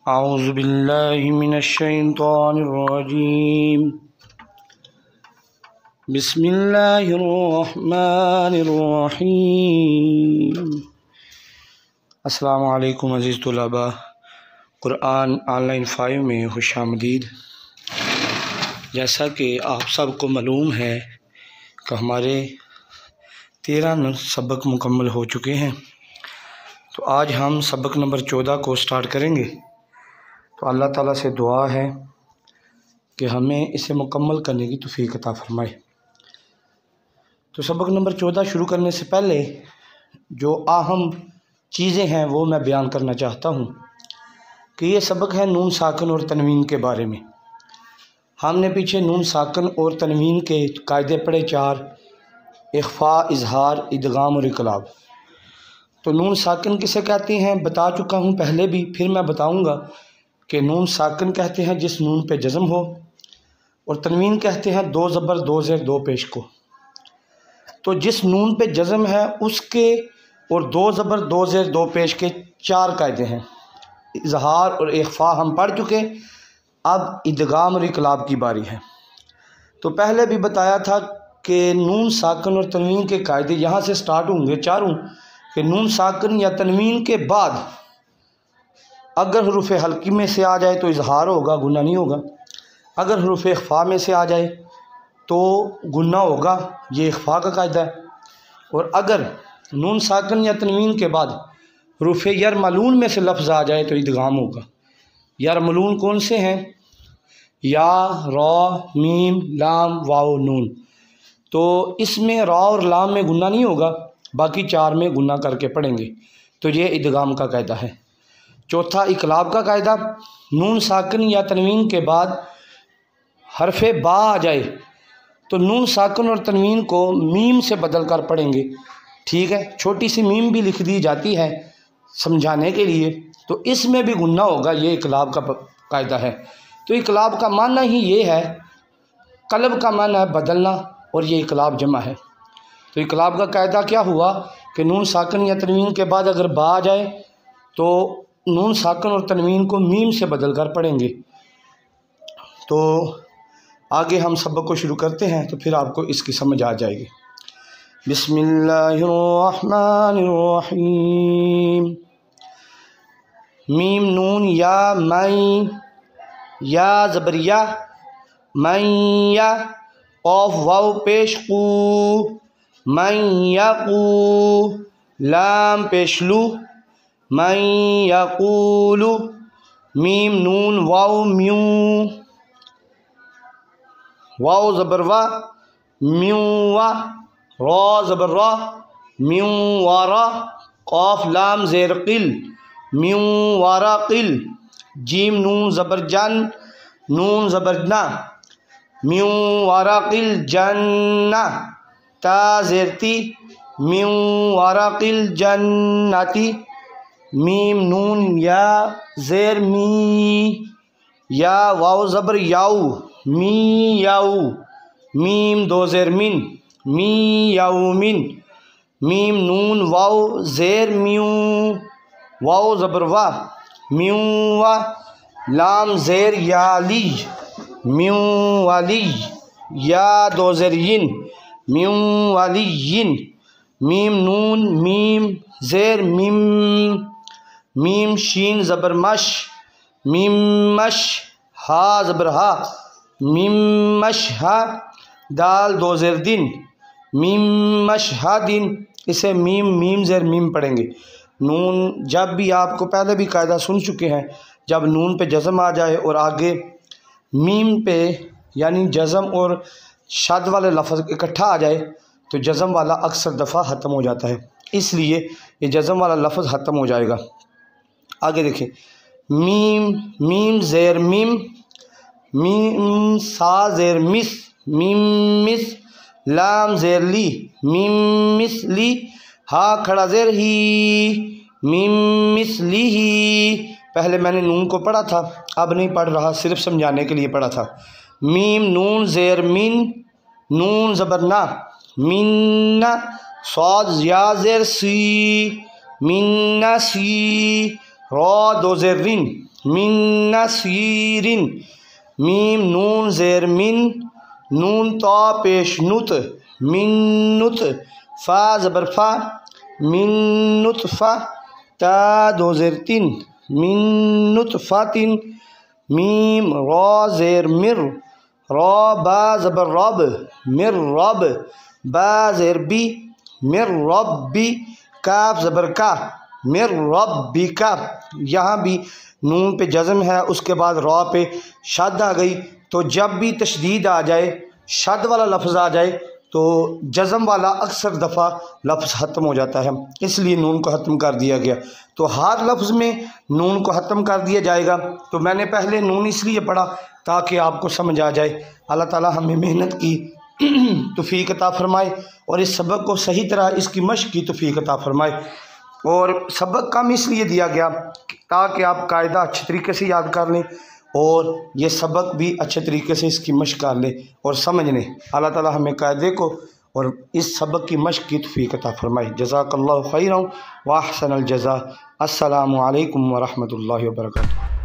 औज़ु बिल्लाहि मिनश्शैतानिर्रजीम। बिस्मिल्लाहिर्रहमानिर्रहीम। अस्सलामु अलैकुम अज़ीज़ तुलबा, कुरान ऑनलाइन 5 में खुशामदीद। जैसा कि आप सबको मालूम है कि हमारे 13 सबक मुकम्मल हो चुके हैं, तो आज हम सबक नंबर 14 को स्टार्ट करेंगे। तो अल्लाह ताला से दुआ है कि हमें इसे मुकम्मल करने की तौफीक अता फरमाए। तो सबक नंबर 14 शुरू करने से पहले जो अहम चीज़ें हैं वो मैं बयान करना चाहता हूँ कि ये सबक है नून साकिन और तनवीन के बारे में। हमने पीछे नून साकिन और तनवीन के कायदे पढ़े 4: इख्फा, इजहार, इदगाम और इकलाब। तो नून साकिन किसे कहते हैं बता चुका हूँ पहले भी, फिर मैं बताऊँगा कि नून साकिन कहते हैं जिस नून पे जज़म हो, और तनवीन कहते हैं 2 ज़बर 2 ज़ेर 2 पेश को। तो जिस नून पे जज़म है उसके और 2 ज़बर 2 ज़ेर 2 पेश के 4 कायदे हैं। इजहार और इख्फा हम पढ़ चुके, अब इदगाम और इकलाब की बारी है। तो पहले भी बताया था कि नून साकिन और तनवीन के कायदे यहाँ से स्टार्ट होंगे चारों, कि नून साकिन या तनवीन के बाद अगर हरूफ हल्की में से आ जाए तो इजहार होगा, गुन्ना नहीं होगा। अगर हरूफ इख्फा में से आ जाए तो गुन्ना होगा, ये इख्फा का कायदा है। और अगर नून साकिन या तनवीन के बाद हरूफ यरमलून में से लफ्ज़ आ जाए तो इदगाम होगा। यरमलून कौन से हैं? या, रा, मीम, लाम, वाव, नून। तो इसमें रा और लाम में गुन्ना नहीं होगा, बाकी 4 में गुन्ना करके पढ़ेंगे। तो ये इदगाम का कायदा है। चौथा इकलाब का कायदा, नून साकिन या तनवीन के बाद हरफ़े बा आ जाए तो नून साकिन और तनवीन को मीम से बदल कर पढ़ेंगे। ठीक है, छोटी सी मीम भी लिख दी जाती है समझाने के लिए, तो इसमें भी गुन्ना होगा। ये इकलाब का कायदा है। तो इकलाब का माना ही ये है, कलब का माना है बदलना, और ये इकलाब जमा है। तो इकलाब का कायदा क्या हुआ कि नून साकिन या तनवीन के बाद अगर बा आ जाए तो नून साकिन और तनवीन को मीम से बदल कर पढ़ेंगे। तो आगे हम सबक को शुरू करते हैं, तो फिर आपको इसकी समझ आ जाएगी। बिस्मिल्लाहिर्रहमानिर्रहीम। मीम नून या, मैं, या ज़बरिया, मैं या, ऑफ वाव पेश कू, मैं यकू, लाम पेश लू, मैं यकूलु, मीम नून वाव म्यू, वाव ज़बर वा, म्यू वा, रा ज़बर रा, म्यू वारा, क़ाफ लाम ज़ेर क़िल, म्यू वारा क़िल, जीम नून ज़बर जन, नून ज़बर ना, म्यू वारा क़िल जन्ना, ता ज़ेर ती, म्यू वारा क़िल जन्नती, मीम नून या ज़ेर मी, या वाव ज़बर याऊ, मी याऊ, मीम 2 ज़ेर मिन, मी याऊ मिन, मीम नून वाव ज़ेर म्यू, वाव ज़बर वा, म्यू वा, लाम ज़ेर याली, म्यू वाली, या 2 ज़ेर यिन, म्यू वाली यिन, मीम नून मीम ज़ेर मिम, मीम शीन ज़बर मश, मीम मश, हा ज़बर हा, मीम मश हा, दाल 2 ज़ेर दिन, मीम मश हा दिन। इसे मीम मीम ज़ेर मीम पढ़ेंगे। नून जब भी आपको पहले भी कायदा सुन चुके हैं, जब नून पे जज़म आ जाए और आगे मीम पे यानी जज़म और शद वाले लफ्ज़ इकट्ठा आ जाए तो जज़म वाला अक्सर दफ़ा ख़त्म हो जाता है, इसलिए ये जज़म वाला लफ्ज़ ख़त्म हो जाएगा। आगे देखें, मीम, मीम ज़ेर मीम, मीम सा ज़ेर मिस, मीम मिस, लाम ज़ेर ली, मीम मिस ली, हा खड़ा ज़ेर ही, मीम मिस ली ही। पहले मैंने नून को पढ़ा था, अब नहीं पढ़ रहा, सिर्फ समझाने के लिए पढ़ा था। मीम नून ज़ेर मिन, नून ज़बर ना, मिन्ना, सौद या ज़ेर सी, मिन्ना सी, रा 2 ज़ेर रिन, मिन नसीरिन, मीम नून ज़ेर मिन, नून तो पेश नुत, मिन नुत, फ़ा ज़बर फ़ा, मिन नुतफ़ा, ता दो ज़ेर तिन, मिन नुतफ़ातिन, मीम रा ज़ेर मिर, रा बा ज़बर रब, मिर रब, बा ज़ेर बी, मिर रब्बी, काफ ज़बर का, मिर रब्बी का। यहाँ भी नून पे जज़म है, उसके बाद रा पे शद आ गई। तो जब भी तशदीद आ जाए, शद वाला लफ्ज़ आ जाए, तो जज़म वाला अक्सर दफ़ा लफ्ज़ ख़त्म हो जाता है, इसलिए नून को ख़त्म कर दिया गया। तो हर लफ्ज़ में नून को ख़त्म कर दिया जाएगा। तो मैंने पहले नून इसलिए पढ़ा ताकि आपको समझ आ जाए। अल्लाह ताला हमें मेहनत की तौफीक अता फरमाए और इस सबक को सही तरह इसकी मश्क की तौफीक अता फरमाए। और सबक कम इसलिए दिया गया ताकि आप कायदा अच्छे तरीके से याद कर लें और ये सबक भी अच्छे तरीके से इसकी मश्क कर लें और समझ लें। अल्लाह ताला हमें कायदे को और इस सबक की मश्क की तौफीक अता फरमाए। जज़ाकल्लाहु खैरन व अहसनल जज़ा। अस्सलामु अलैकुम व रहमतुल्लाहि व बरकातुहू।